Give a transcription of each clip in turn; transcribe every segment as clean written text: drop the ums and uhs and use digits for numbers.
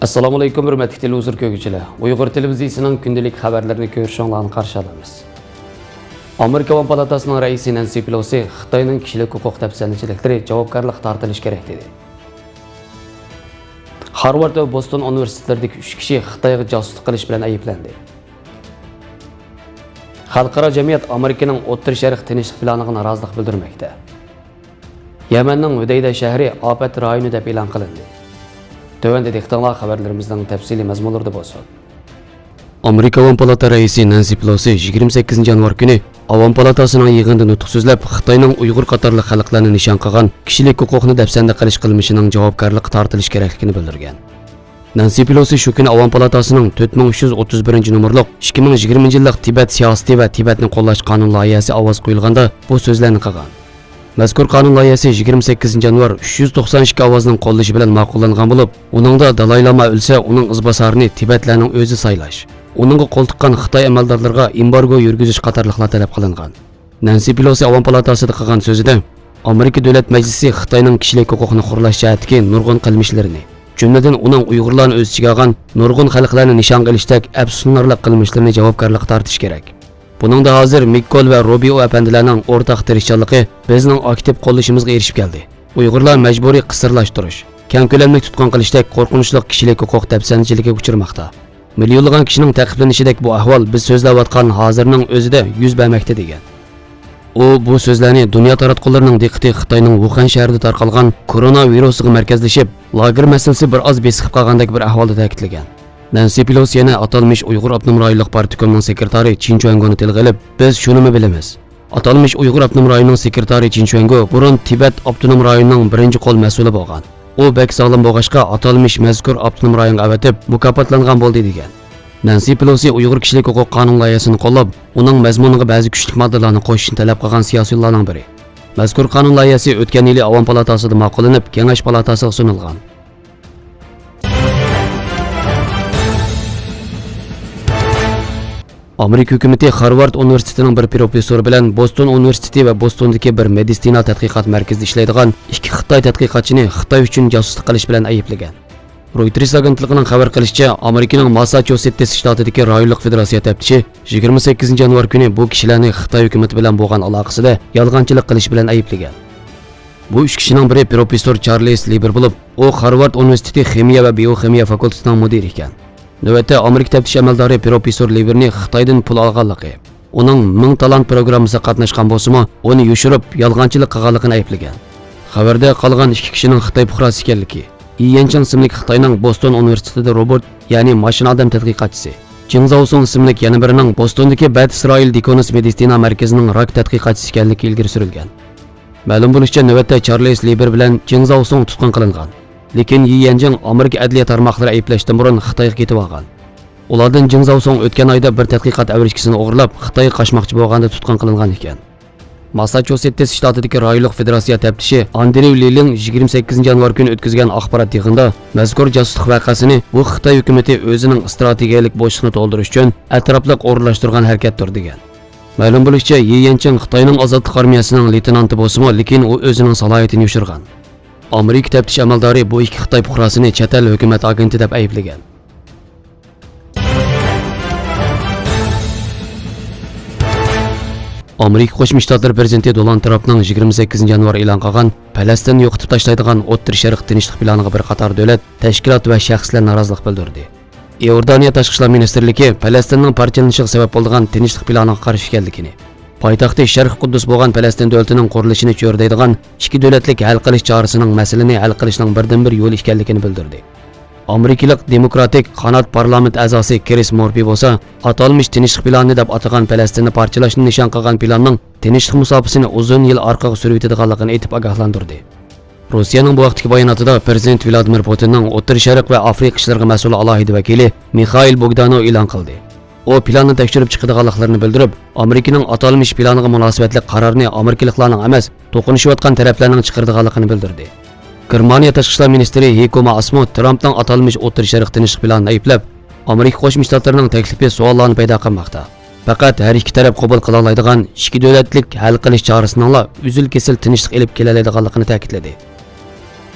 Assalomu alaykum hurmatli televizor ko'ruvchilar. Uyg'ur televiziyasining kundalik xabarlarini ko'rishinglarni qarshi olamiz. Amerika Avam palatasining raisi Nancy Pelosi Xitoyning kishilik huquq tafsirchilikleri javobgarlik tortilishi kerak dedi. Harvard va Boston universitetlaridagi 3 kishi Xitoyga josuslik qilish bilan ayblandi. Xalqaro jamiyat Amerikaning O'rta Sharq tinchlik planiga norozilik bildirmoqda. Yamanning Hudayda shahri ofat rayoni deb e'lon qilindi. Tövende diqqatlar xabarlarimizdan tafsili mazmunlarda bo'lsin. Amerika Avam palata raisi Nancy Pelosi 28 yanvar kuni Avam palatasining yig'inida nutq so'zlab, Xitoyning Uyg'ur qatorli xalqlarni nishon qilgan kishilik huquqni dafsanda qilish qilmishining javobgarlik tortilishi kerakligini bildirgan. Nancy Pelosi shu kuni Avam palatasining 4331-nomerlik 2020-yillik Tibet siyosati va Tibetni qo'llash qonun loyihasi ovoz qo'yilganda bu so'zlarni qilgan. Mazkur qonun loyihasi 28 yanvar 392 ovozning qo'llashi bilan ma'qullangan bo'lib, uningda Dalay Lama o'lsa, uning izbosarini Tibetlarning o'zi saylash, uningga qo'l tiqqan Xitoy amaldorlariga embargo yurgizish qatorliqlar talab qilingan. Nancy Pelosi Avam palatasida qilgan so'zida, Amerika Davlat Majlisi Xitoyning kishilik huquqini qo'llash jihatidagi nurg'un qilmishlarini, jumladan uning Uyg'urlarni o'z ichiga olgan nurg'un xalqlarni nishon qilishdagi afsuslanarli qilmishlarini javobgarlik tortish kerak. Buningda hozir Mikkol va Robio apandilarning o'rtaq tirishchanligi bizning aktiv qo'llashimizga erishib keldi. Uyg'urlar majburiy qisirlashtirish, keng ko'lamli tutqun qilishdek qo'rqinchli kishilik huquq tafsirchiligiga uchirmoqda. Millionlagan kishining ta'qiblanishidek bu ahvol biz so'zlayotgan hozirning o'zida yuz bermoqda degan. U bu so'zlarni dunyo taratqullarining diqqati Xitoyning Wuhan shahrida tarqalgan koronavirusga markazlashib, lager masalasi bir oz besiqib qolgandek bir ahvolda ta'kidlagan. Nancy Pelosi yana atalmış Uyg'ur Abnum rayonlik partikomining sekretari Chin Chuangoni tilga olib, biz shuni bilamiz. Atalmış Uyg'ur Abnum rayonining sekretari Chin Chuango burun Tibet Abnum rayonining birinchi qo'l mas'uli bo'lgan. U bek sog'lom bo'lg'achqa atalmış mazkur Abnum rayonga avatib mukofotlangan bo'ldi degan. Nancy Pelosi Uyg'ur kishilik huquq qonun loyihasini qo'llab, uning mazmuniga ba'zi kuchli moddalarni qo'shishni talab qilgan siyosiylarning biri. Mazkur qonun loyihasi o'tgan yili Avam palatasida ma'qullanib, Kengash palatasiga sunilgan. Amerika hukumati Harvard universitetining bir professori bilan Boston universiteti va Bostondagi bir meditsina tadqiqot markazida ishlaydigan ikki Xitoy tadqiqotchini Xitoy uchun josuslik qilish bilan ayblagan. Reuters agentligining xabar qilishicha, Amerikaning Massachusetts shtatidagi rayonlik federatsiya taftishi 28 yanvar kuni bu kishilarni Xitoy hukumati bilan bo'lgan aloqasida yolg'onchilik qilish bilan ayblagan. Bu uch kishining biri professor Charles Lieber bo'lib, u Harvard universiteti ximiya va bioximiya fakultetining mudiri ekan. Növbətdə Amerika təftiş əməldari professor Lieberni Xitaydan pul alğanlığı, onun 1000 talant programmasına qatnaşqan bolsa-mı, onu yushirib, yolg'onchilik qilganligini aybligan. Xabarda qolgan ikki kishining Xitoy fuqarosi ekanligi, Yiyanchang ismli Xitoyning Boston universitetida robot, ya'ni mashina odam tadqiqotchisi, Jing Zaosong ismli yana birining Bostondagi Beth Israel Deaconess meditsina markazining rak tadqiqotchisi ekanligi ilgari surilgan. Ma'lum bo'lishicha, navbatda Charles Lieber bilan Jing Zaosong tutqun qilingan. Lekin Yiyanchang Amerika adliya tarmoqlari ayblashdan burun Xitoyga ketib olgan. Ulardan Jing Zaosong o'tgan oyda bir tadqiqot avrishkisini o'g'irlab, Xitoyga qochmoqchi bo'lganda tutqun qilingan ekan. Massachusetts shtatidagi rayonlik federatsiya taftishi Andrew Liling 28 yanvar kuni o'tkazgan axborot yig'inida mazkur josuslik voqeasini bu Xitoy hukumati o'zining strategiyalik bo'shliqni to'ldirish uchun atrofliq o'rinlashtirgan harakatdir degan. Ma'lum bo'lishicha, Yiyanchang Xitoyning ozodlik armiyasining leytenanti bo'lsa-mu, lekin u o'zining salohiyatini yushirgan. Amerika taftish amaldori bu ikki Xitoy fuqarosini chet el hukumat agenti deb ayblagan. Amerika Qo'shma Shtatlar prezidenti Donald Trumpning 28 yanvar e'lon qilgan Falastinni yo'qotib tashlaydigan O'rta Sharq tinchlik planiga bir qator davlat, tashkilot va shaxslar norozilik bildirdi. Iordaniya tashqi ishlar ministrligi Falastinning parchalanishiga sabab bo'lgan tinchlik planiga qarshi ekanligini, poytaxti Sharq Quddus bo'lgan Falastin davlatining qurilishini cho'rlaydigan ikki davlatlik hal qilish chorasining masalani hal qilishning birdan-bir yo'li ekanligini bildirdi. Amerikalik Demokratik qanot parlament a'zosi Chris Murphy bo'lsa, atalmış tinchlik plani deb atagan Falastinni parchalashni nishon qilgan planning tinchlik musofasini uzun yil orqaga surib yetadiganligini aytib ogohlantirdi. Rossiyaning bu vaqtdagi bayonotida Prezident Vladimir Putinning O'rta Sharq va Afrika ishlariga mas'ul alohida vakili Mikhail Bogdanov e'lon qildi. O planni tekshirib chiqadiganliklarini bildirib, Amerikaning atalmış planiga munosabatli qarorni Amerikaliklarning emas, to'qinishayotgan taraflarning chiqaradiganligini bildirdi. Germaniya tashqi ishlar ministri Heiko Maas Trumpning atalmış O'rta Sharq tinchlik planini ayblab, Amerika Qo'shma Shtatlarining taklifi savollarni paydo qilmoqda. Faqat har ikki taraf qabul qila oladigan ikki davlatlik hal qilish chorasining uzil-kesil tinchlik elib kela oladiganligini ta'kidladi.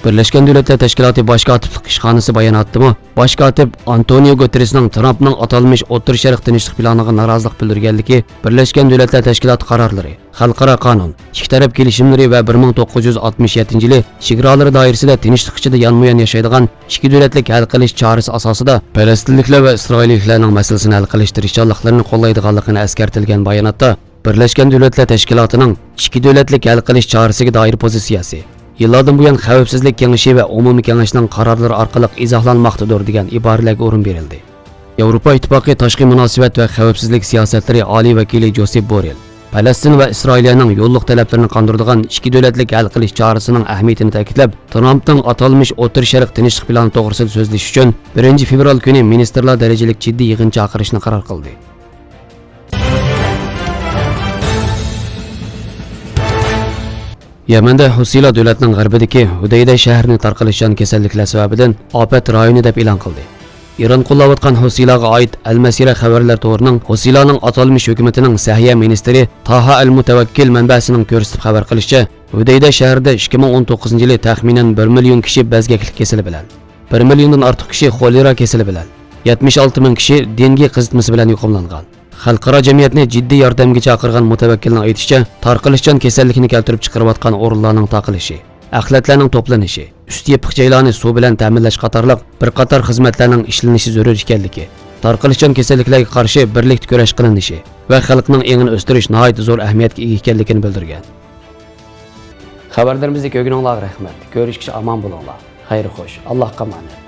Birleşken Devletler Teşkilatı Baş Katiplik İşxanası bayonotida Baş Katip Antonio Guterresning Trumpning atalmış O'rta Sharq tinchlik planiga norozilik bildirganligi Birleşken Devletler Teşkilatı qarorlari, xalqaro qonun, ikki taraf kelishimlari va 1967-yili chegaralari doirasida tinchlik ichida yonma-yon yashaydigan ikki davlatlik hal qilish chorasi asosida Falastinliklar va Isroilliklarning masalasini hal qilish tirishchanliklarini qo'llaydiganligini eskartilgan bayonotda Birleşken Devletler Teşkilatı'nın ikki davlatlik hal qilish chorasiga doir pozitsiyasi yıllardan buyon Xavfsizlik Kengashi va Umumiy Kengashining qarorlari orqali izohlanmoqdadir degan iboralarga o'rin berildi. Yevropa Ittifoqi tashqi munosabat va xavfsizlik siyosatlari oliy vakili Josep Borrell Falastin va Isroilning yo'lliq talablarini qondiradigan ikki davlatlik hal qilish chorasining ahamiyatini ta'kidlab, Trumpning atalmış O'rta Sharq tinchlik plani to'g'risida so'zlash uchun 1 fevral kuni ministrlar darajalik jiddiy yig'in chaqirishni qaror qildi. Yamanda Husila davlatining g'arbidagi Hudayda shahrini tarqalishchan kasalliklar sababidan ofat rayoni deb e'lon qildi. İran qo'llayotgan Husilaga oid Al-Masira xabarlar to'g'rining Husilaning atalmış hukumatining Sahya ministri Taha al-Mutawakkil manbasining ko'rsatib xabar qilishicha, Hudayda shahrida 2019-yili taxminan 1 million kishi bezgaklik kasali bilan, 1 milliondan ortiq kishi xolera kasali bilan, 76 ming kishi dengi qizitmasi bilan yuqumlangan. Xalqaro jamiyatni jiddiy yordamga chaqirgan mutawakkilning aytishicha, tarqalishchan kasallikni keltirib chiqarayotgan o'rinlarning taqilishi, axlatlarning to'planishi, ust yepiq joylarni suv bilan ta'minlash qatorliq bir qator xizmatlarning ishlanishi zarur ekanligi, tarqalishchan kasalliklarga qarshi birlikda kurash qilinishi va xalqning engini o'stirish nihoyat zo'r ahamiyatga ega ekanligini bildirgan. Xabarlarimizni ko'rganingizga rahmat. Ko'rishga omon bo'linglar. Xayr xo'sh. Allohga omonat.